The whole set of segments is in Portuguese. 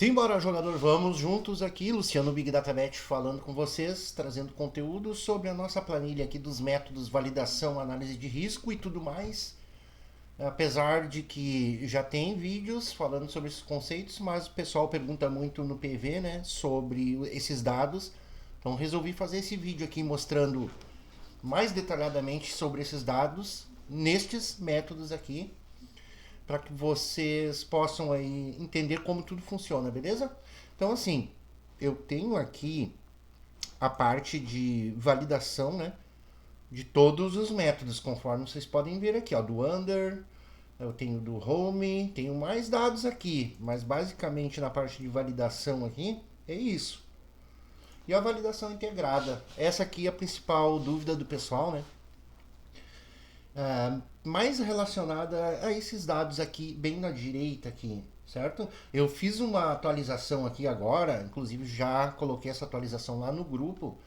Simbora, jogador, vamos juntos aqui, Luciano Big Data Bet falando com vocês, trazendo conteúdo sobre a nossa planilha aqui dos métodos validação, análise de risco e tudo mais. Apesar de que já tem vídeos falando sobre esses conceitos, mas o pessoal pergunta muito no PV, né, sobre esses dados. Então resolvi fazer esse vídeo aqui mostrando mais detalhadamente sobre esses dados nestes métodos aqui, para que vocês possam aí entender como tudo funciona, beleza? Então assim, eu tenho aqui a parte de validação, né, de todos os métodos, conforme vocês podem ver aqui, ó, do under, eu tenho do home, tenho mais dados aqui, mas basicamente na parte de validação aqui é isso. E a validação integrada, essa aqui é a principal dúvida do pessoal, né? Mais relacionada a esses dados aqui, bem na direita aqui, certo? Eu fiz uma atualização aqui agora, inclusive já coloquei essa atualização lá no grupo,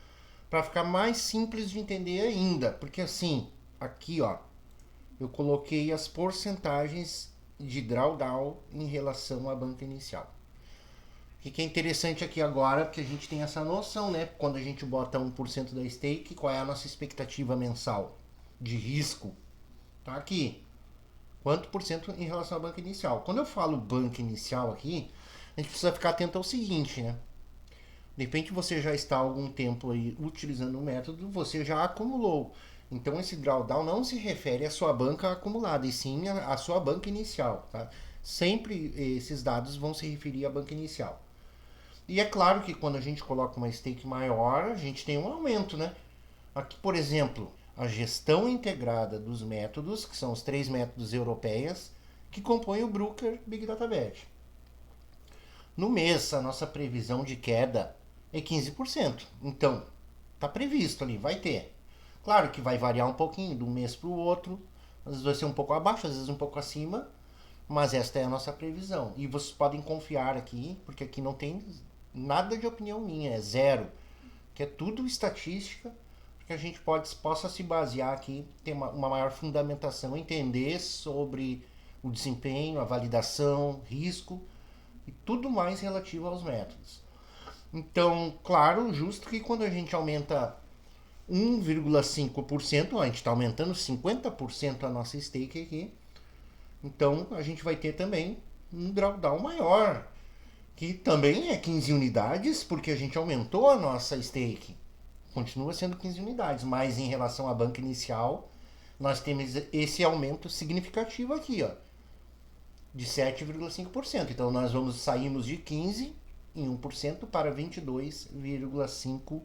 para ficar mais simples de entender ainda, porque assim, aqui ó, eu coloquei as porcentagens de drawdown em relação à banca inicial. O que é interessante aqui agora, porque a gente tem essa noção, né? Quando a gente bota 1% da stake, qual é a nossa expectativa mensal de risco? Tá aqui. Quanto por cento em relação à banca inicial? Quando eu falo banca inicial aqui, a gente precisa ficar atento ao seguinte, né? De repente você já está há algum tempo aí utilizando o método, você já acumulou. Então esse drawdown não se refere à sua banca acumulada, e sim à sua banca inicial. Tá? Sempre esses dados vão se referir à banca inicial. E é claro que quando a gente coloca uma stake maior, a gente tem um aumento, né? Aqui, por exemplo, a gestão integrada dos métodos, que são os 3 métodos europeias, que compõem o Brooker Big Data Bet. No mês, a nossa previsão de queda é 15%. Então, está previsto ali, vai ter. Claro que vai variar um pouquinho de um mês para o outro, às vezes vai ser um pouco abaixo, às vezes um pouco acima, mas esta é a nossa previsão. E vocês podem confiar aqui, porque aqui não tem nada de opinião minha, é zero, que é tudo estatística, que a gente possa se basear aqui, ter uma maior fundamentação, entender sobre o desempenho, a validação, risco e tudo mais relativo aos métodos. Então, claro, justo que quando a gente aumenta 1,5%, a gente está aumentando 50% a nossa stake aqui, então a gente vai ter também um drawdown maior, que também é 15 unidades, porque a gente aumentou a nossa stake. Continua sendo 15 unidades, mas em relação à banca inicial, nós temos esse aumento significativo aqui, ó, de 7,5%. Então nós sairmos de 15 em 1% para 22,5%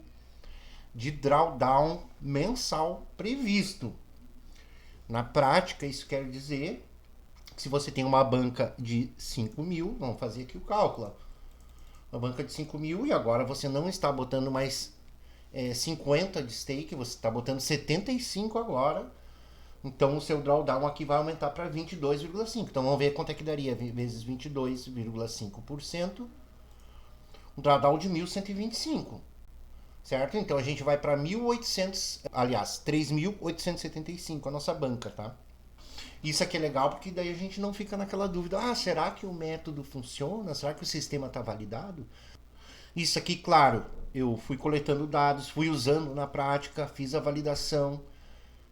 de drawdown mensal previsto. Na prática, isso quer dizer que se você tem uma banca de 5 mil, vamos fazer aqui o cálculo, uma banca de 5 mil e agora você não está botando mais 50 de stake, você está botando 75 agora, então o seu drawdown aqui vai aumentar para 22,5%. Então vamos ver quanto é que daria, vezes 22,5%, um drawdown de 1.125, certo? Então a gente vai para 1.800, aliás, 3.875 a nossa banca, tá? Isso aqui é legal porque daí a gente não fica naquela dúvida, será que o método funciona? Será que o sistema está validado? Isso aqui, claro, eu fui coletando dados, fui usando na prática, fiz a validação,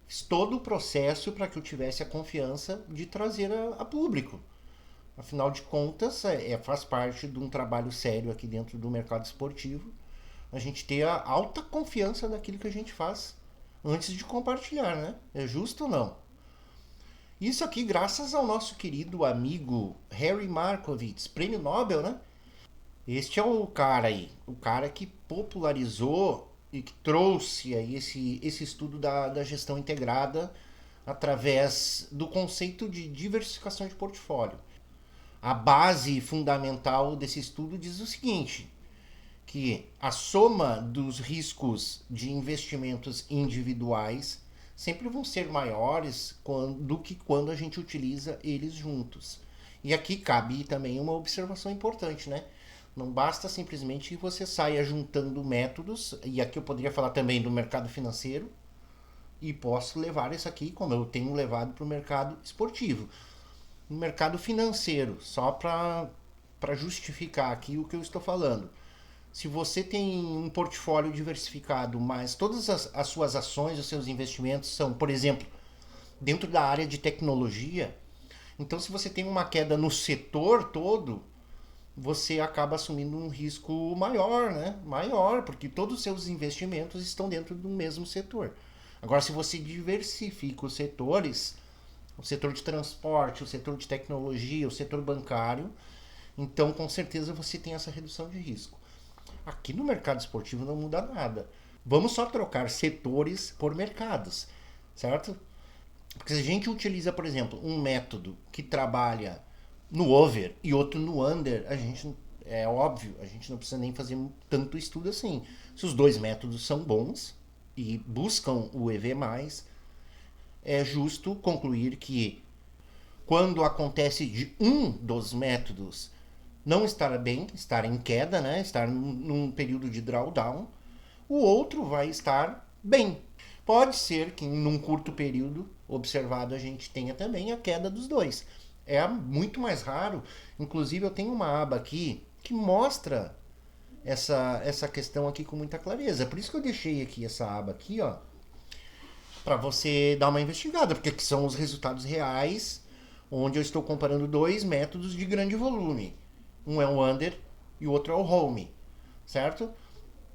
fiz todo o processo para que eu tivesse a confiança de trazer a público. Afinal de contas, faz parte de um trabalho sério aqui dentro do mercado esportivo, a gente ter a alta confiança naquilo que a gente faz antes de compartilhar, né? É justo ou não? Isso aqui graças ao nosso querido amigo Harry Markowitz, prêmio Nobel, né? Este é o cara aí, o cara que popularizou e que trouxe aí esse estudo da gestão integrada através do conceito de diversificação de portfólio. A base fundamental desse estudo diz o seguinte, que a soma dos riscos de investimentos individuais sempre vão ser maiores do que quando a gente utiliza eles juntos. E aqui cabe também uma observação importante, né? Não basta simplesmente que você saia juntando métodos, e aqui eu poderia falar também do mercado financeiro, e posso levar isso aqui, como eu tenho levado para o mercado esportivo. No mercado financeiro, só para para justificar aqui o que eu estou falando. Se você tem um portfólio diversificado, mas todas as suas ações, os seus investimentos são, por exemplo, dentro da área de tecnologia, então se você tem uma queda no setor todo, você acaba assumindo um risco maior, né? Maior, porque todos os seus investimentos estão dentro do mesmo setor. Agora, se você diversifica os setores, o setor de transporte, o setor de tecnologia, o setor bancário, então com certeza você tem essa redução de risco. Aqui no mercado esportivo não muda nada. Vamos só trocar setores por mercados, certo? Porque se a gente utiliza, por exemplo, um método que trabalha no over e outro no under, a gente é óbvio, a gente não precisa nem fazer tanto estudo assim. Se os dois métodos são bons e buscam o EV+, é justo concluir que quando acontece de um dos métodos não estar bem, estar em queda, né, estar num período de drawdown, o outro vai estar bem. Pode ser que num curto período observado a gente tenha também a queda dos dois. É muito mais raro. Inclusive eu tenho uma aba aqui que mostra essa questão aqui com muita clareza. Por isso que eu deixei aqui essa aba aqui, ó, para você dar uma investigada, porque aqui são os resultados reais, onde eu estou comparando dois métodos de grande volume. Um é o under e o outro é o home, certo?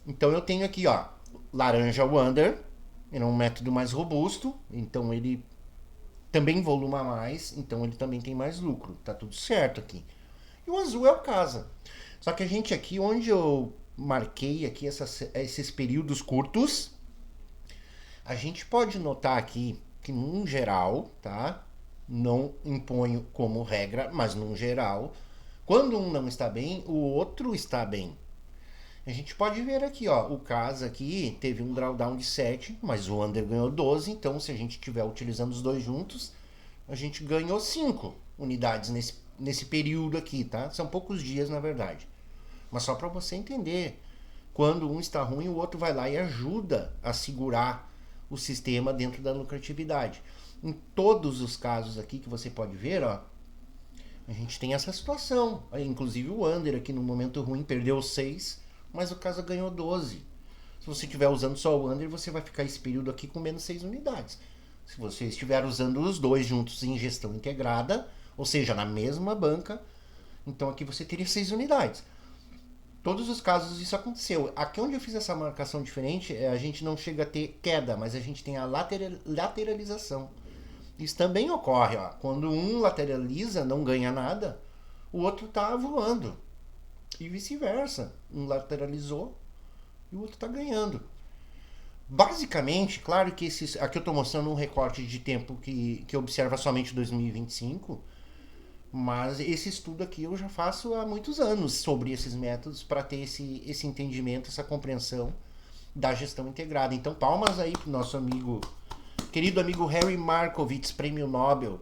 Então eu tenho aqui, ó, laranja o under, é um método mais robusto, então ele também voluma mais, então ele também tem mais lucro, tá tudo certo aqui. E o azul é o casa. Só que a gente aqui, onde eu marquei aqui esses períodos curtos, a gente pode notar aqui que num geral, tá? Não imponho como regra, mas num geral, quando um não está bem, o outro está bem. A gente pode ver aqui, ó, o caso aqui teve um drawdown de 7, mas o under ganhou 12, então se a gente estiver utilizando os dois juntos, a gente ganhou 5 unidades nesse período aqui, tá? São poucos dias, na verdade. Mas só para você entender, quando um está ruim, o outro vai lá e ajuda a segurar o sistema dentro da lucratividade. Em todos os casos aqui que você pode ver, ó, a gente tem essa situação. Inclusive o under aqui no momento ruim perdeu 6, mas o casa ganhou 12. Se você estiver usando só o under, você vai ficar esse período aqui com menos 6 unidades. Se você estiver usando os dois juntos em gestão integrada, ou seja, na mesma banca, então aqui você teria 6 unidades. Todos os casos isso aconteceu. Aqui onde eu fiz essa marcação diferente, a gente não chega a ter queda, mas a gente tem a lateralização. Isso também ocorre, ó. Quando um lateraliza, não ganha nada, o outro está voando. E vice-versa. Um lateralizou e o outro está ganhando. Basicamente, claro que aqui eu estou mostrando um recorte de tempo que observa somente 2025, mas esse estudo aqui eu já faço há muitos anos sobre esses métodos para ter esse entendimento, essa compreensão da gestão integrada. Então, palmas aí para o nosso querido amigo Harry Markowitz, prêmio Nobel,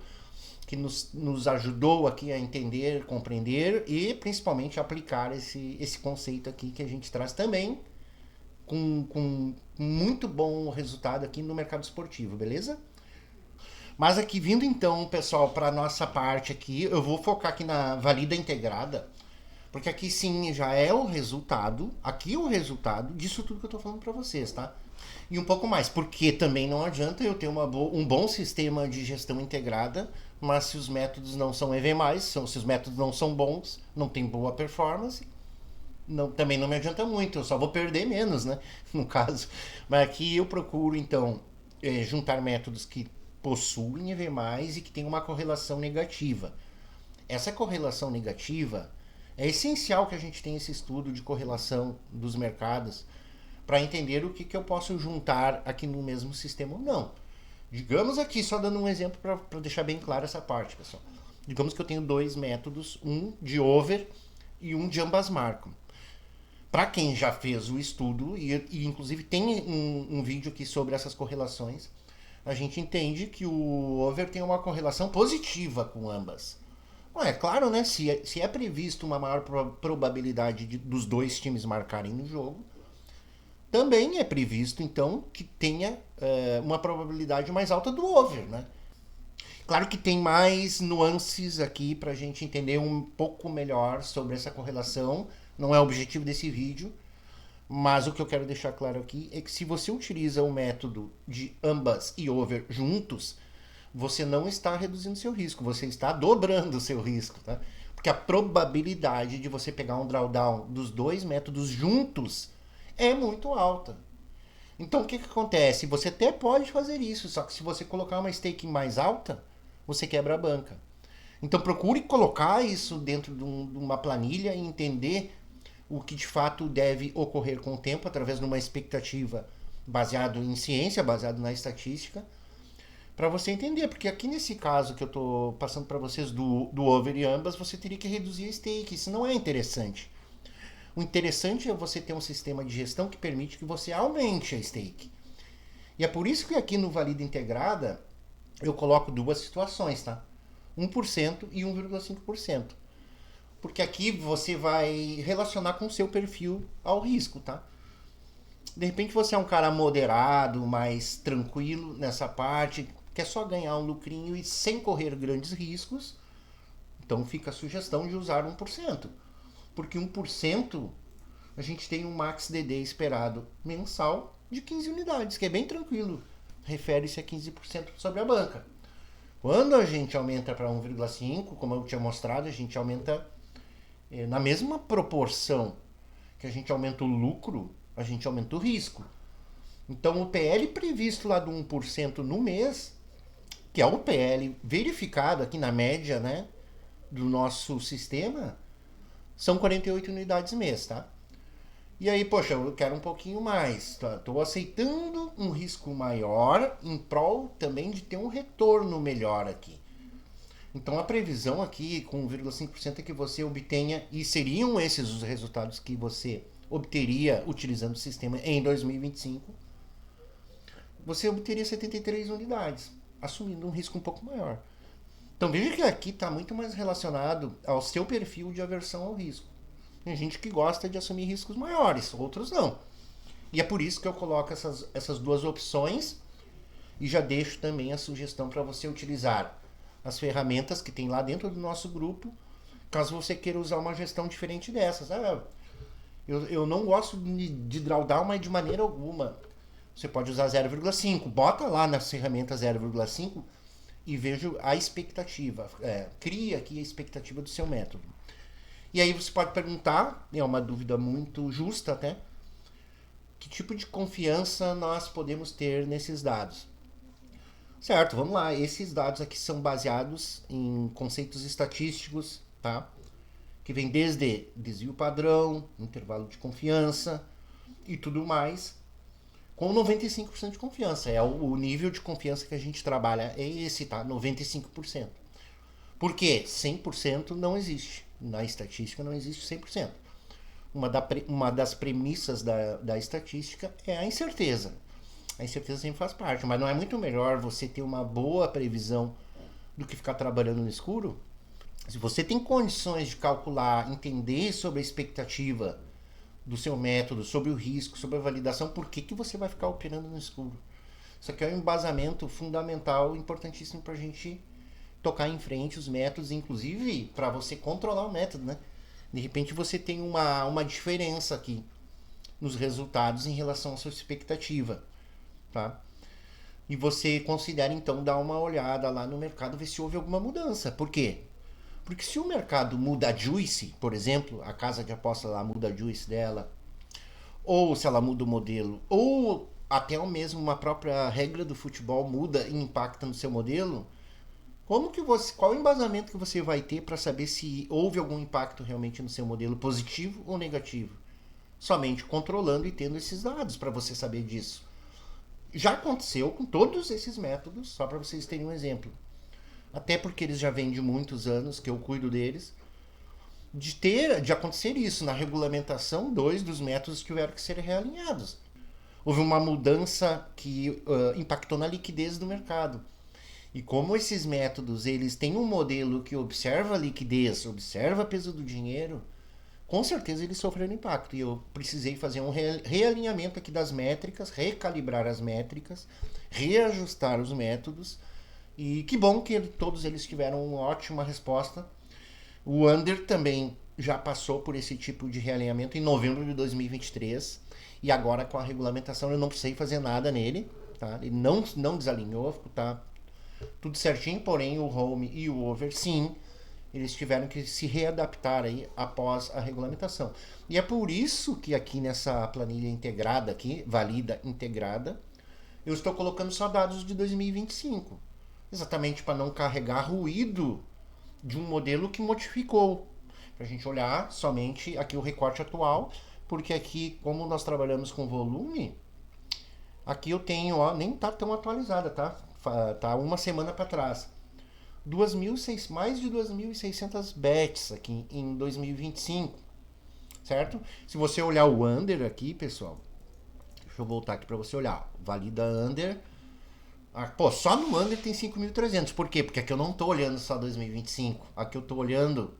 que nos ajudou aqui a entender, compreender e principalmente aplicar esse conceito aqui que a gente traz também com muito bom resultado aqui no mercado esportivo, beleza? Mas aqui vindo então, pessoal, para nossa parte aqui, eu vou focar aqui na valida integrada, porque aqui sim já é o resultado, aqui é o resultado disso tudo que eu tô falando para vocês, tá? E um pouco mais, porque também não adianta eu ter um bom sistema de gestão integrada, mas se os métodos não são EV+, se os métodos não são bons, não tem boa performance, também não me adianta muito, eu só vou perder menos, né? No caso. Mas aqui eu procuro, então, juntar métodos que possuem EV+, e que tem uma correlação negativa. Essa correlação negativa é essencial que a gente tenha esse estudo de correlação dos mercados para entender o que eu posso juntar aqui no mesmo sistema ou não. Digamos aqui, só dando um exemplo para deixar bem claro essa parte, pessoal. Digamos que eu tenho dois métodos, um de over e um de ambas marcam. Para quem já fez o estudo, e inclusive tem um vídeo aqui sobre essas correlações, a gente entende que o over tem uma correlação positiva com ambas. Bom, é claro, né? Se é previsto uma maior probabilidade dos dois times marcarem no jogo, também é previsto, então, que tenha uma probabilidade mais alta do over, né? Claro que tem mais nuances aqui para a gente entender um pouco melhor sobre essa correlação. Não é o objetivo desse vídeo, mas o que eu quero deixar claro aqui é que se você utiliza o método de ambas e over juntos, você não está reduzindo seu risco, você está dobrando o seu risco, tá? Porque a probabilidade de você pegar um drawdown dos dois métodos juntos é muito alta. Então o que acontece? Você até pode fazer isso, só que se você colocar uma staking mais alta, você quebra a banca. Então procure colocar isso dentro de uma planilha e entender o que de fato deve ocorrer com o tempo através de uma expectativa baseado em ciência, baseado na estatística, para você entender, porque aqui nesse caso que eu estou passando para vocês do over e ambas, você teria que reduzir a stake, isso não é interessante. O interessante é você ter um sistema de gestão que permite que você aumente a stake. E é por isso que aqui no Valida Integrada eu coloco duas situações, tá? 1% e 1,5%. Porque aqui você vai relacionar com o seu perfil ao risco, tá? De repente você é um cara moderado, mais tranquilo nessa parte, quer só ganhar um lucrinho e sem correr grandes riscos, então fica a sugestão de usar 1%. Porque 1% a gente tem um max DD esperado mensal de 15 unidades, que é bem tranquilo. Refere-se a 15% sobre a banca. Quando a gente aumenta para 1,5, como eu tinha mostrado, a gente aumenta na mesma proporção que a gente aumenta o lucro, a gente aumenta o risco. Então o PL previsto lá do 1% no mês, que é o PL verificado aqui na média, né, do nosso sistema, são 48 unidades mês, tá? E aí, poxa, eu quero um pouquinho mais. Estou aceitando um risco maior em prol também de ter um retorno melhor aqui. Então a previsão aqui com 1,5% é que você obtenha, e seriam esses os resultados que você obteria utilizando o sistema em 2025, você obteria 73 unidades, assumindo um risco um pouco maior. Então veja que aqui está muito mais relacionado ao seu perfil de aversão ao risco. Tem gente que gosta de assumir riscos maiores, outros não. E é por isso que eu coloco essas duas opções e já deixo também a sugestão para você utilizar as ferramentas que tem lá dentro do nosso grupo, caso você queira usar uma gestão diferente dessas. Eu não gosto de drawdown, mas de maneira alguma. Você pode usar 0,5, bota lá na ferramenta 0,5 e veja a expectativa. Cria aqui a expectativa do seu método. E aí você pode perguntar, é uma dúvida muito justa até, que tipo de confiança nós podemos ter nesses dados? Certo, vamos lá. Esses dados aqui são baseados em conceitos estatísticos, tá? Que vem desde desvio padrão, intervalo de confiança e tudo mais, com 95% de confiança. É o nível de confiança que a gente trabalha, é esse, tá? 95%. Por quê? 100% não existe. Na estatística não existe 100%. Uma das premissas da estatística é a incerteza. A incerteza sempre faz parte, mas não é muito melhor você ter uma boa previsão do que ficar trabalhando no escuro? Se você tem condições de calcular, entender sobre a expectativa do seu método, sobre o risco, sobre a validação, por que você vai ficar operando no escuro? Isso aqui é um embasamento fundamental, importantíssimo para a gente tocar em frente os métodos, inclusive para você controlar o método, né? De repente você tem uma diferença aqui nos resultados em relação à sua expectativa, tá? E você considera então dar uma olhada lá no mercado, ver se houve alguma mudança. Por quê? Porque se o mercado muda a juice, por exemplo, a casa de aposta lá muda a juice dela, ou se ela muda o modelo, ou até mesmo uma própria regra do futebol muda e impacta no seu modelo, qual o embasamento que você vai ter para saber se houve algum impacto realmente no seu modelo, positivo ou negativo? Somente controlando e tendo esses dados para você saber disso. Já aconteceu com todos esses métodos, só para vocês terem um exemplo. Até porque eles já vêm de muitos anos, que eu cuido deles, de acontecer isso. Na regulamentação, 2 dos métodos tiveram que ser realinhados. Houve uma mudança que impactou na liquidez do mercado. E como esses métodos eles têm um modelo que observa a liquidez, observa o peso do dinheiro, com certeza eles sofreram impacto. E eu precisei fazer um realinhamento aqui das métricas, recalibrar as métricas, reajustar os métodos E que bom que todos eles tiveram uma ótima resposta. O Under também já passou por esse tipo de realinhamento em novembro de 2023 e agora com a regulamentação eu não precisei fazer nada nele, tá? Ele não desalinhou, tá tudo certinho, porém o home e o over sim, eles tiveram que se readaptar aí após a regulamentação. E é por isso que aqui nessa planilha integrada aqui, valida integrada, eu estou colocando só dados de 2025, exatamente para não carregar ruído de um modelo que modificou, para a gente olhar somente aqui o recorte atual, porque aqui, como nós trabalhamos com volume, aqui eu tenho, ó, nem tá tão atualizada, tá? Tá uma semana para trás. Mais de 2.600 bets aqui em 2025, certo? Se você olhar o under aqui, pessoal, deixa eu voltar aqui para você olhar, valida under. Pô, só no under tem 5.300. Por quê? Porque aqui eu não tô olhando só 2025. Aqui eu tô olhando.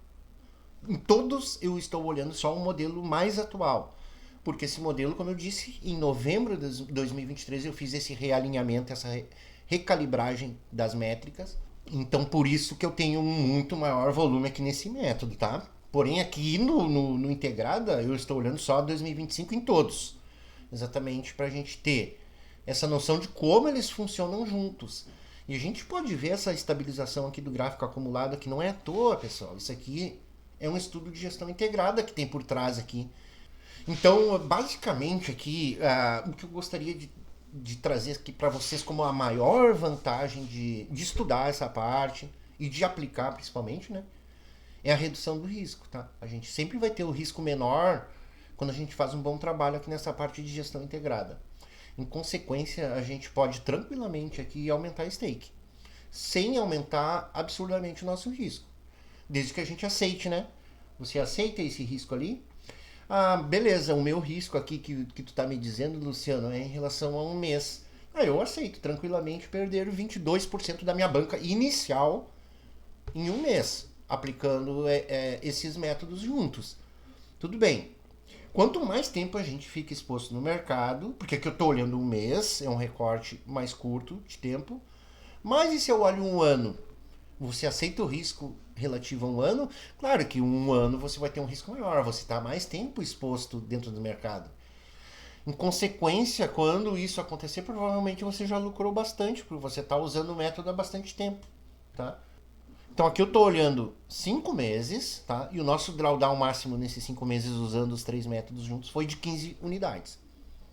Em todos eu estou olhando só o modelo mais atual. Porque esse modelo, como eu disse, em novembro de 2023 eu fiz esse realinhamento, essa recalibragem das métricas. Então por isso que eu tenho um muito maior volume aqui nesse método, tá? Porém aqui no Integrada eu estou olhando só 2025 em todos. Exatamente para a gente ter essa noção de como eles funcionam juntos. E a gente pode ver essa estabilização aqui do gráfico acumulado, que não é à toa, pessoal. Isso aqui é um estudo de gestão integrada que tem por trás aqui. Então, basicamente aqui, o que eu gostaria de trazer aqui para vocês como a maior vantagem de estudar essa parte e de aplicar principalmente, né? É a redução do risco, tá? A gente sempre vai ter o risco menor quando a gente faz um bom trabalho aqui nessa parte de gestão integrada. Em consequência, a gente pode tranquilamente aqui aumentar a stake, sem aumentar absurdamente o nosso risco. Desde que a gente aceite, né? Você aceita esse risco ali? Beleza, o meu risco aqui que tu tá me dizendo, Luciano, é em relação a um mês. Eu aceito tranquilamente perder 22% da minha banca inicial em um mês, aplicando esses métodos juntos. Tudo bem. Quanto mais tempo a gente fica exposto no mercado, porque aqui eu estou olhando um mês, é um recorte mais curto de tempo, mas e se eu olho um ano? Você aceita o risco relativo a um ano? Claro que um ano você vai ter um risco maior, você está mais tempo exposto dentro do mercado. Em consequência, quando isso acontecer, provavelmente você já lucrou bastante, porque você está usando o método há bastante tempo, tá? Então aqui eu estou olhando 5 meses, tá? E o nosso drawdown máximo nesses 5 meses usando os 3 métodos juntos foi de 15 unidades,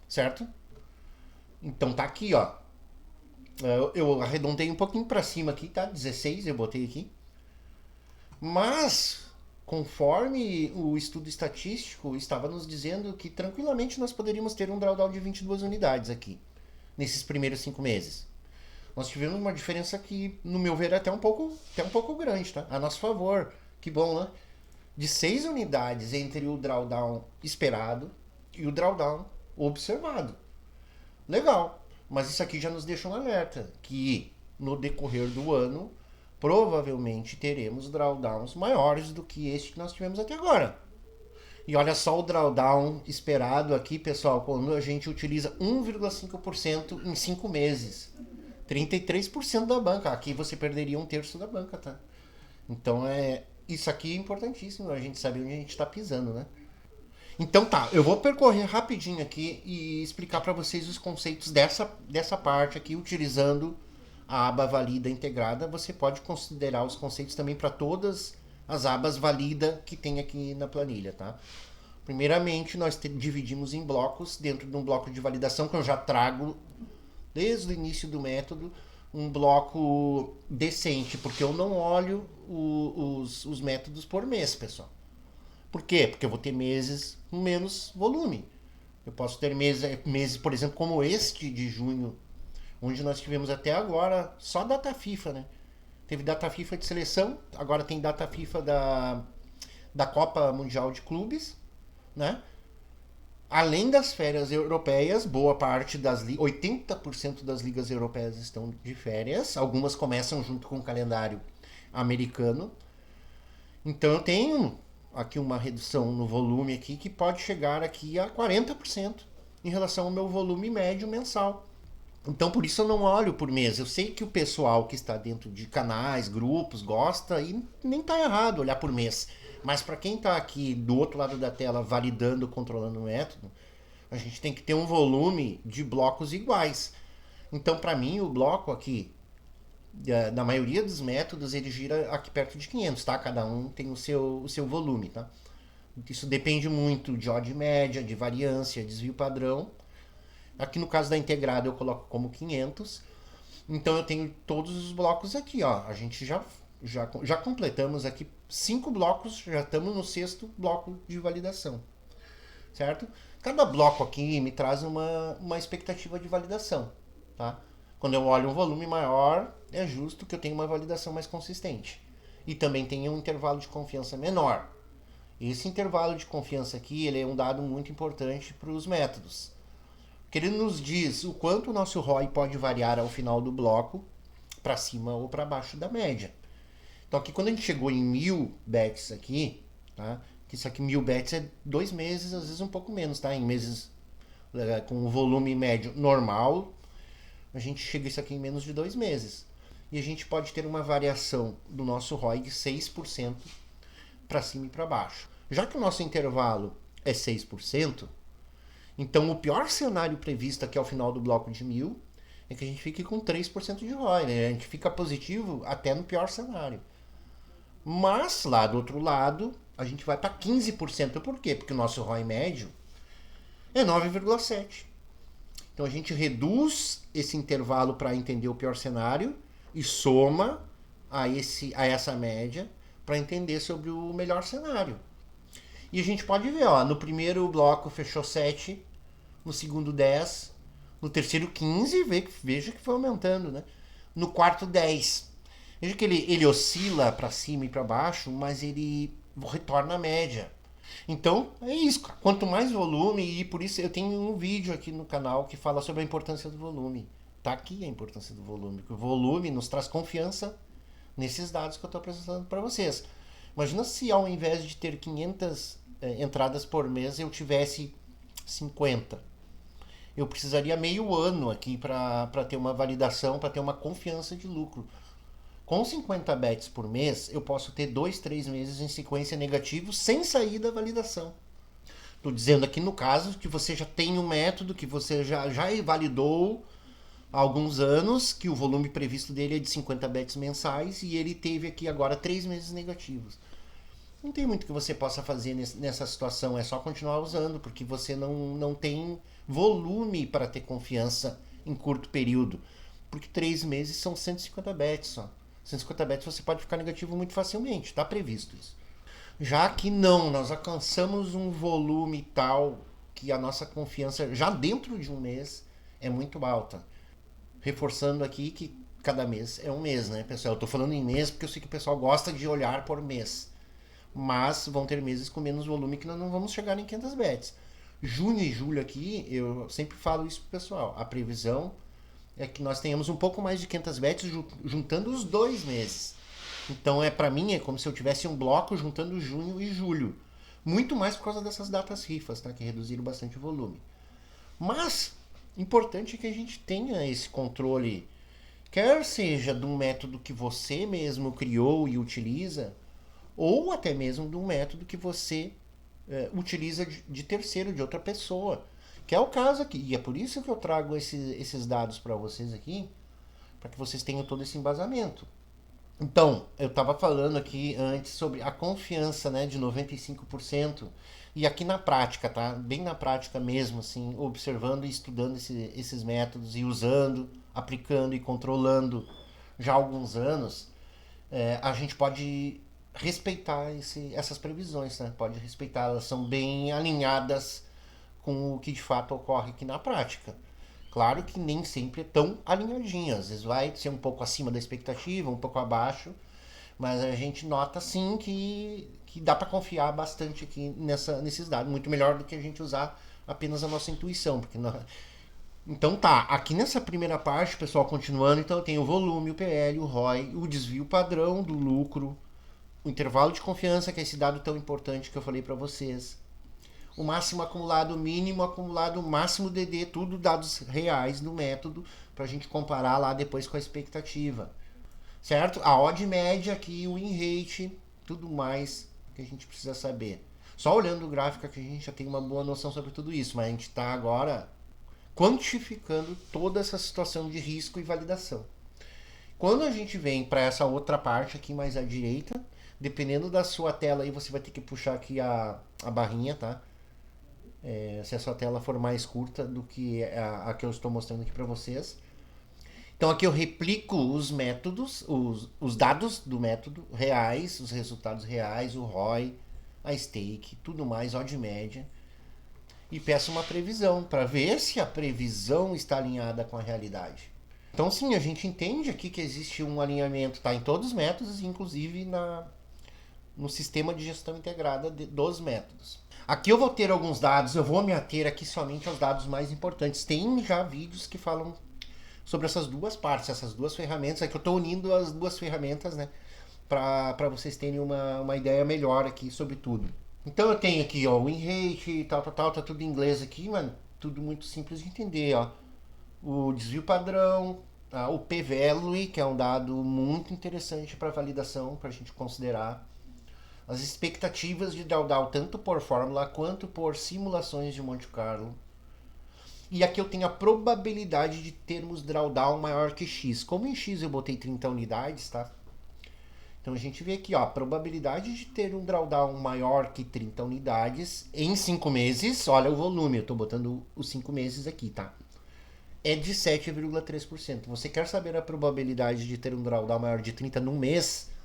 certo? Então tá aqui, ó. Eu arredondei um pouquinho para cima aqui, tá? 16 eu botei aqui. Mas, conforme o estudo estatístico estava nos dizendo que tranquilamente nós poderíamos ter um drawdown de 22 unidades aqui, nesses primeiros 5 meses. Nós tivemos uma diferença que, no meu ver, é até um pouco grande, tá? A nosso favor. Que bom, né? De 6 unidades entre o drawdown esperado e o drawdown observado. Legal. Mas isso aqui já nos deixa um alerta que no decorrer do ano provavelmente teremos drawdowns maiores do que este que nós tivemos até agora. E olha só o drawdown esperado aqui, pessoal, quando a gente utiliza 1,5% em 5 meses. 33% da banca. Aqui você perderia 1/3 da banca, tá? Então isso aqui é importantíssimo, a gente sabe onde a gente está pisando, né? Então tá, eu vou percorrer rapidinho aqui e explicar para vocês os conceitos dessa parte aqui, utilizando a aba valida integrada. Você pode considerar os conceitos também para todas as abas valida que tem aqui na planilha, tá? Primeiramente, nós dividimos em blocos, dentro de um bloco de validação que eu já trago desde o início do método, um bloco decente, porque eu não olho os métodos por mês, pessoal. Por quê? Porque eu vou ter meses com menos volume. Eu posso ter meses, por exemplo, como este de junho, onde nós tivemos até agora só data FIFA, né? Teve data FIFA de seleção, agora tem data FIFA da Copa Mundial de Clubes, né? Além das férias europeias, boa parte 80% das ligas europeias estão de férias. Algumas começam junto com o calendário americano. Então eu tenho aqui uma redução no volume aqui que pode chegar aqui a 40% em relação ao meu volume médio mensal. Então por isso eu não olho por mês. Eu sei que o pessoal que está dentro de canais, grupos, gosta e nem tá errado olhar por mês. Mas para quem está aqui do outro lado da tela validando, controlando o método, a gente tem que ter um volume de blocos iguais. Então para mim o bloco aqui da maioria dos métodos ele gira aqui perto de 500, tá? Cada um tem o seu volume, tá? Isso depende muito de odd média, de variância, desvio padrão. Aqui no caso da integrada eu coloco como 500. Então eu tenho todos os blocos aqui, ó. A gente já completamos aqui 5 blocos, já estamos no sexto bloco de validação, certo? Cada bloco aqui me traz uma expectativa de validação, tá? Quando eu olho um volume maior, é justo que eu tenha uma validação mais consistente. E também tenha um intervalo de confiança menor. Esse intervalo de confiança aqui ele é um dado muito importante para os métodos. Porque ele nos diz o quanto o nosso ROI pode variar ao final do bloco, para cima ou para baixo da média. Então aqui quando a gente chegou em 1000 bets aqui, tá? Que isso aqui 1000 bets é 2 meses, às vezes um pouco menos, tá? Em meses com o volume médio normal, a gente chega isso aqui em menos de 2 meses. E a gente pode ter uma variação do nosso ROI de 6% para cima e para baixo. Já que o nosso intervalo é 6%, então o pior cenário previsto aqui ao final do bloco de 1000 é que a gente fique com 3% de ROI, né? A gente fica positivo até no pior cenário. Mas lá do outro lado, a gente vai para 15%. Por quê? Porque o nosso ROI médio é 9,7. Então a gente reduz esse intervalo para entender o pior cenário e soma a essa média para entender sobre o melhor cenário. E a gente pode ver, ó, no primeiro bloco fechou 7, no segundo 10, no terceiro 15, veja que foi aumentando, né? No quarto 10. Veja que ele oscila para cima e para baixo, mas ele retorna à média. Então, é isso. Quanto mais volume, e por isso eu tenho um vídeo aqui no canal que fala sobre a importância do volume. Tá aqui a importância do volume. Porque o volume nos traz confiança nesses dados que eu estou apresentando para vocês. Imagina se ao invés de ter 500 entradas por mês, eu tivesse 50. Eu precisaria meio ano aqui para ter uma validação, para ter uma confiança de lucro. Com 50 bets por mês, eu posso ter 2, 3 meses em sequência negativo sem sair da validação. Estou dizendo aqui no caso que você já tem um método que você já validou há alguns anos, que o volume previsto dele é de 50 bets mensais e ele teve aqui agora 3 meses negativos. Não tem muito que você possa fazer nessa situação, é só continuar usando, porque você não tem volume para ter confiança em curto período. Porque 3 meses são 150 bets só. 150 bets você pode ficar negativo muito facilmente, está previsto isso. Já que não, nós alcançamos um volume tal que a nossa confiança já dentro de um mês é muito alta. Reforçando aqui que cada mês é um mês, né, pessoal? Eu tô falando em mês porque eu sei que o pessoal gosta de olhar por mês. Mas vão ter meses com menos volume que nós não vamos chegar em 500 bets. Junho e julho aqui, eu sempre falo isso pro pessoal. A previsão é que nós tenhamos um pouco mais de 500 bets juntando os 2 meses. Então para mim é como se eu tivesse um bloco juntando junho e julho. Muito mais por causa dessas datas rifas, tá? Que reduziram bastante o volume. Mas importante é que a gente tenha esse controle, quer seja de um método que você mesmo criou e utiliza, ou até mesmo de um método que você utiliza de terceiro, de outra pessoa. Que é o caso aqui. E é por isso que eu trago esses dados para vocês aqui, para que vocês tenham todo esse embasamento. Então, eu estava falando aqui antes sobre a confiança, né, de 95%. E aqui na prática, tá? Bem na prática mesmo, assim, observando e estudando esses métodos e usando, aplicando e controlando já há alguns anos, a gente pode respeitar essas previsões, né? Pode respeitar, elas são bem alinhadas com o que de fato ocorre aqui na prática. Claro que nem sempre é tão alinhadinho, às vezes vai ser um pouco acima da expectativa, um pouco abaixo, mas a gente nota sim que dá para confiar bastante aqui nesses dados, muito melhor do que a gente usar apenas a nossa intuição, porque então tá, aqui nessa primeira parte, pessoal, continuando, então eu tenho o volume, o PL, o ROI, o desvio padrão do lucro, o intervalo de confiança, que é esse dado tão importante que eu falei para vocês, o máximo acumulado, o mínimo acumulado, o máximo DD, tudo dados reais do método, para a gente comparar lá depois com a expectativa. Certo? A odd média aqui, o win rate, tudo mais que a gente precisa saber. Só olhando o gráfico aqui a gente já tem uma boa noção sobre tudo isso, mas a gente está agora quantificando toda essa situação de risco e validação. Quando a gente vem para essa outra parte aqui mais à direita, dependendo da sua tela aí, você vai ter que puxar aqui a barrinha, tá? Se a sua tela for mais curta do que a que eu estou mostrando aqui para vocês. Então aqui eu replico os métodos, os dados do método reais, os resultados reais, o ROI, a stake, tudo mais, odd média. E peço uma previsão para ver se a previsão está alinhada com a realidade. Então sim, a gente entende aqui que existe um alinhamento, tá, em todos os métodos, inclusive no sistema de gestão integrada dos métodos. Aqui eu vou ter alguns dados, eu vou me ater aqui somente aos dados mais importantes. Tem já vídeos que falam sobre essas duas partes, essas duas ferramentas. É que eu estou unindo as duas ferramentas, né, para vocês terem uma ideia melhor aqui sobre tudo. Então eu tenho aqui, ó, o win rate, tal, tá tudo em inglês aqui, mas tudo muito simples de entender, ó. O desvio padrão, o p-value, que é um dado muito interessante para validação, para a gente considerar. As expectativas de drawdown, tanto por fórmula quanto por simulações de Monte Carlo. E aqui eu tenho a probabilidade de termos drawdown maior que X. Como em X eu botei 30 unidades, tá? Então a gente vê aqui, ó, a probabilidade de ter um drawdown maior que 30 unidades em 5 meses, olha o volume, eu estou botando os 5 meses aqui, tá? É de 7,3%. Você quer saber a probabilidade de ter um drawdown maior de 30 num mês?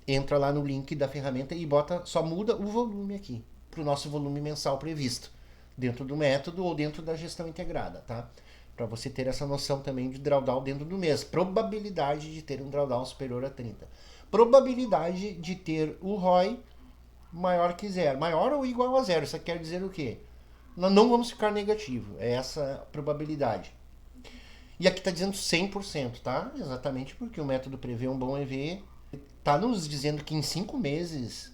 Entra lá no link da ferramenta e só muda o volume aqui, para o nosso volume mensal previsto, dentro do método ou dentro da gestão integrada, tá? Para você ter essa noção também de drawdown dentro do mês. Probabilidade de ter um drawdown superior a 30. Probabilidade de ter o ROI maior que zero. Maior ou igual a zero. Isso quer dizer o quê? Nós não vamos ficar negativo. É essa a probabilidade. E aqui está dizendo 100%, tá? Exatamente porque o método prevê um bom EV. Está nos dizendo que em 5 meses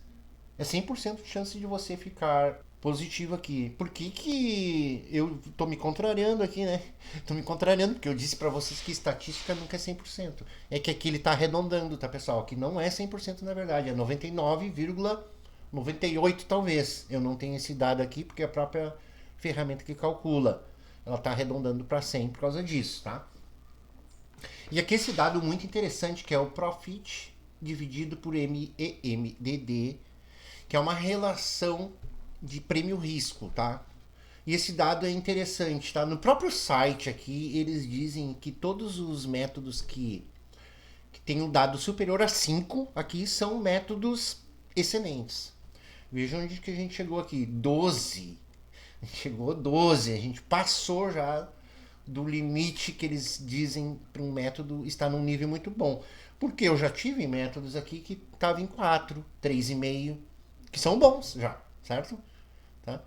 é 100% de chance de você ficar positivo aqui. Por que eu tô me contrariando aqui, né? Tô me contrariando porque eu disse para vocês que estatística nunca é 100%. É que aqui ele tá arredondando, tá, pessoal? Que não é 100% na verdade, é 99,98 talvez. Eu não tenho esse dado aqui porque é a própria ferramenta que calcula. Ela tá arredondando para 100 por causa disso, tá? E aqui esse dado muito interessante que é o Profit dividido por MEMDD, que é uma relação de prêmio-risco, tá? E esse dado é interessante, tá? No próprio site aqui, eles dizem que todos os métodos que têm um dado superior a 5 aqui são métodos excelentes. Vejam onde que a gente chegou aqui, 12. Chegou a 12, a gente passou já do limite que eles dizem para um método estar num nível muito bom. Porque eu já tive métodos aqui que estavam em 4, 3,5, que são bons já, certo? Tá?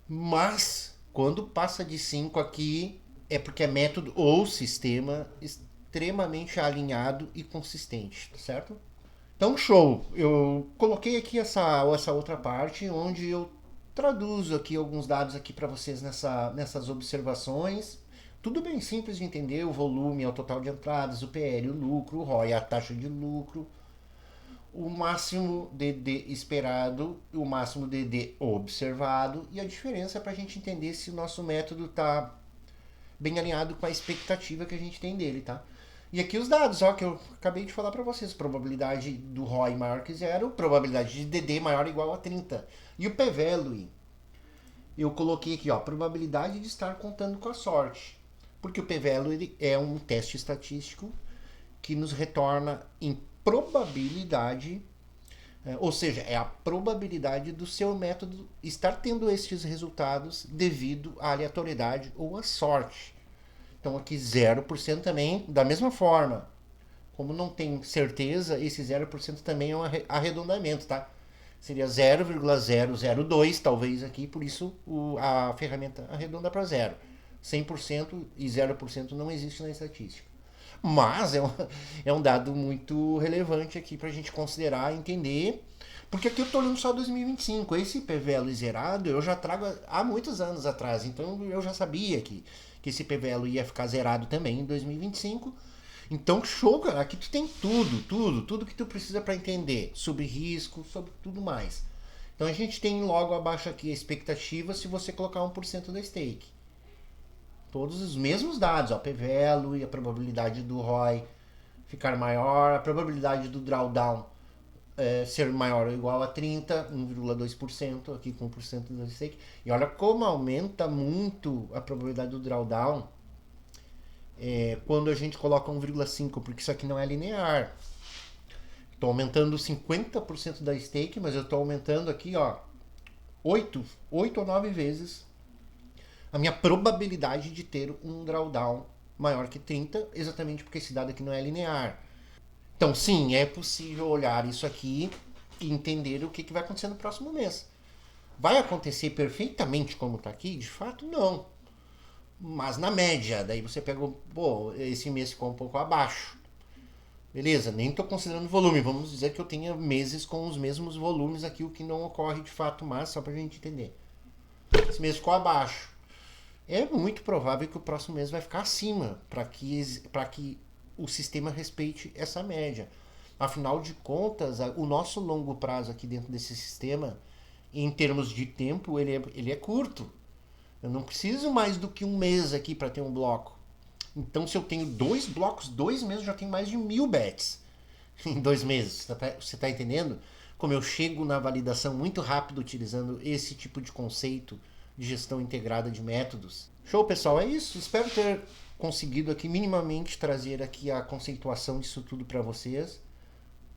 Mas quando passa de 5 aqui é porque é método ou sistema extremamente alinhado e consistente, certo? Então show, eu coloquei aqui essa outra parte onde eu traduzo aqui alguns dados aqui para vocês nessas observações. Tudo bem simples de entender, o volume é o total de entradas, o PL, o lucro, o ROI, a taxa de lucro, o máximo DD esperado, o máximo DD observado e a diferença para a gente entender se o nosso método está bem alinhado com a expectativa que a gente tem dele, tá? E aqui os dados, ó, que eu acabei de falar para vocês, probabilidade do ROI maior que zero, probabilidade de DD maior ou igual a 30. E o p-value, eu coloquei aqui, ó, probabilidade de estar contando com a sorte. Porque o p-value é um teste estatístico que nos retorna em probabilidade, ou seja, é a probabilidade do seu método estar tendo estes resultados devido à aleatoriedade ou à sorte. Então aqui 0% também, da mesma forma. Como não tem certeza, esse 0% também é um arredondamento, tá? Seria 0,002 talvez aqui, por isso a ferramenta arredonda para 0. 100% e 0% não existe na estatística. Mas é um dado muito relevante aqui para a gente considerar, entender, Porque aqui eu tô olhando só 2025. Esse PVL zerado eu já trago há muitos anos atrás. Então eu já sabia que esse PVL ia ficar zerado também em 2025. Então, show, cara. Aqui tu tem tudo que tu precisa para entender sobre risco, sobre tudo mais. Então a gente tem logo abaixo aqui a expectativa se você colocar 1% da stake. Todos os mesmos dados, ó, PVL e a probabilidade do ROI ficar maior, a probabilidade do drawdown ser maior ou igual a 30, 1,2% aqui com 1% da stake. E olha como aumenta muito a probabilidade do drawdown quando a gente coloca 1,5, porque isso aqui não é linear. Estou aumentando 50% da stake, mas eu estou aumentando aqui, ó, 8 ou 9 vezes a minha probabilidade de ter um drawdown maior que 30, exatamente porque esse dado aqui não é linear. Então, sim, é possível olhar isso aqui e entender o que vai acontecer no próximo mês. Vai acontecer perfeitamente como está aqui? De fato, não. Mas na média, daí você pega, pô, esse mês ficou um pouco abaixo. Beleza, nem estou considerando volume. Vamos dizer que eu tenha meses com os mesmos volumes aqui, o que não ocorre de fato, mas só para a gente entender. Esse mês ficou abaixo. É muito provável que o próximo mês vai ficar acima, para que o sistema respeite essa média. Afinal de contas, o nosso longo prazo aqui dentro desse sistema, em termos de tempo, ele é curto. Eu não preciso mais do que um mês aqui para ter um bloco. Então, se eu tenho 2 blocos, 2 meses, eu já tenho mais de 1000 bets em 2 meses. Você está entendendo? Como eu chego na validação muito rápido utilizando esse tipo de conceito de gestão integrada de métodos. Show, pessoal, é isso. Espero ter conseguido aqui minimamente trazer aqui a conceituação disso tudo para vocês.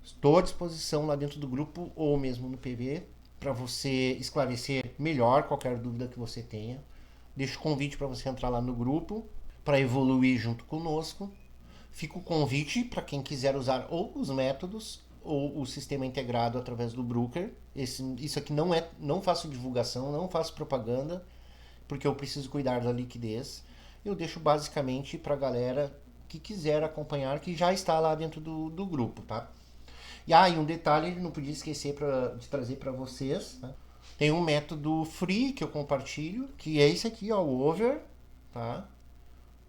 Estou à disposição lá dentro do grupo ou mesmo no PV para você esclarecer melhor qualquer dúvida que você tenha. Deixo o convite para você entrar lá no grupo para evoluir junto conosco. Fica o convite para quem quiser usar ou os métodos ou o sistema integrado através do broker. Isso aqui não faço divulgação, não faço propaganda, porque eu preciso cuidar da liquidez. Eu deixo basicamente para a galera que quiser acompanhar, que já está lá dentro do grupo, tá? E um detalhe, não podia esquecer de trazer para vocês, tá? Tem um método free que eu compartilho, que é esse aqui, ó, o over, tá?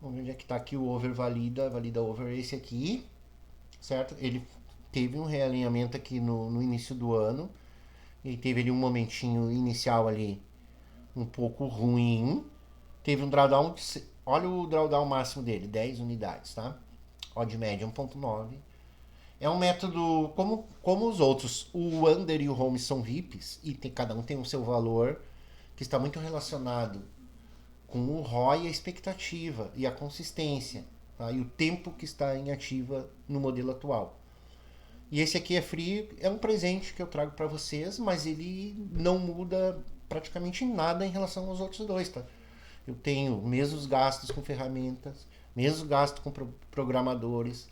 Vamos ver onde é que está aqui o over valida over esse aqui, certo? Ele teve um realinhamento aqui no início do ano, e teve ali um momentinho inicial ali um pouco ruim, teve um drawdown, olha o drawdown máximo dele, 10 unidades, tá? Odd média 1.9. É um método como os outros. O Under e o Home são VIPs e cada um tem o seu valor, que está muito relacionado com o ROI, a expectativa e a consistência, tá? E o tempo que está em ativa no modelo atual. E esse aqui é free, é um presente que eu trago para vocês, mas ele não muda praticamente nada em relação aos outros dois, tá? Eu tenho mesmos gastos com ferramentas, mesmos gastos com programadores,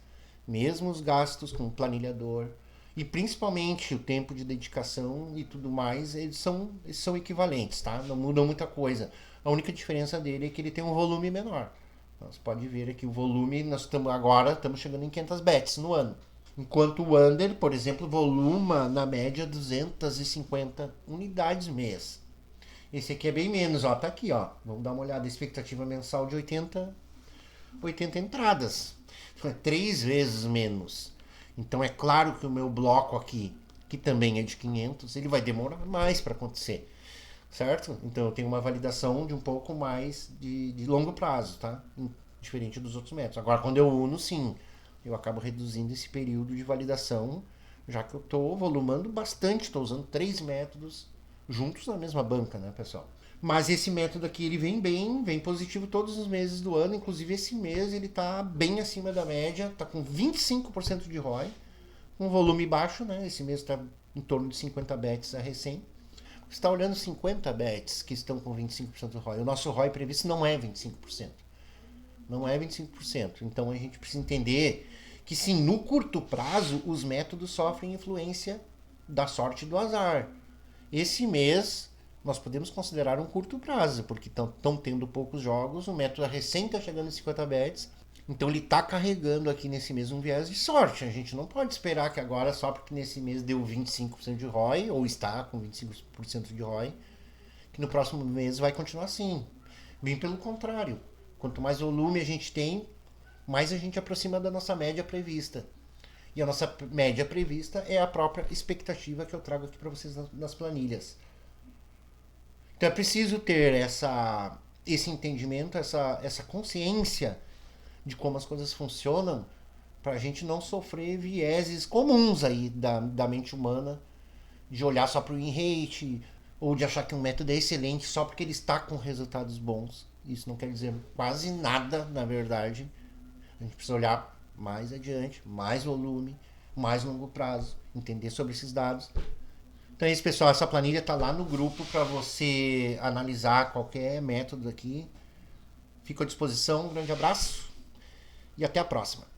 mesmos gastos com planilhador e principalmente o tempo de dedicação e tudo mais, eles são equivalentes, tá? Não mudam muita coisa. A única diferença dele é que ele tem um volume menor. Você pode ver aqui o volume, nós estamos chegando em 500 bets no ano. Enquanto o Under, por exemplo, voluma na média 250 unidades mês. Esse aqui é bem menos, ó, tá aqui, ó. Vamos dar uma olhada, expectativa mensal de 80 entradas. É 3 vezes menos. Então é claro que o meu bloco aqui, que também é de 500, ele vai demorar mais para acontecer, certo? Então eu tenho uma validação de um pouco mais de longo prazo, tá? Diferente dos outros métodos. Agora, quando eu uno, sim, eu acabo reduzindo esse período de validação, já que eu estou volumando bastante, estou usando 3 métodos juntos na mesma banca, né, pessoal? Mas esse método aqui, ele vem positivo todos os meses do ano, inclusive esse mês ele está bem acima da média, está com 25% de ROI, um volume baixo, né? Esse mês está em torno de 50 bets a recém. Você está olhando 50 bets que estão com 25% de ROI. O nosso ROI previsto não é 25%. Não é 25%. Então a gente precisa entender que sim, no curto prazo, os métodos sofrem influência da sorte e do azar. Esse mês nós podemos considerar um curto prazo, porque estão tendo poucos jogos, o método recém está chegando em 50 bets, Então ele está carregando aqui nesse mês um viés de sorte. A gente não pode esperar que agora, só porque nesse mês deu 25% de ROI, ou está com 25% de ROI, que no próximo mês vai continuar assim. Bem pelo contrário. Quanto mais volume a gente tem, mais a gente aproxima da nossa média prevista. E a nossa média prevista é a própria expectativa que eu trago aqui para vocês nas planilhas. Então é preciso ter esse entendimento, essa consciência de como as coisas funcionam para a gente não sofrer vieses comuns aí da mente humana, de olhar só para o win rate ou de achar que um método é excelente só porque ele está com resultados bons. Isso não quer dizer quase nada, na verdade. A gente precisa olhar mais adiante, mais volume, mais longo prazo, entender sobre esses dados. Então é isso, pessoal. Essa planilha está lá no grupo para você analisar qualquer método aqui. Fico à disposição. Um grande abraço e até a próxima.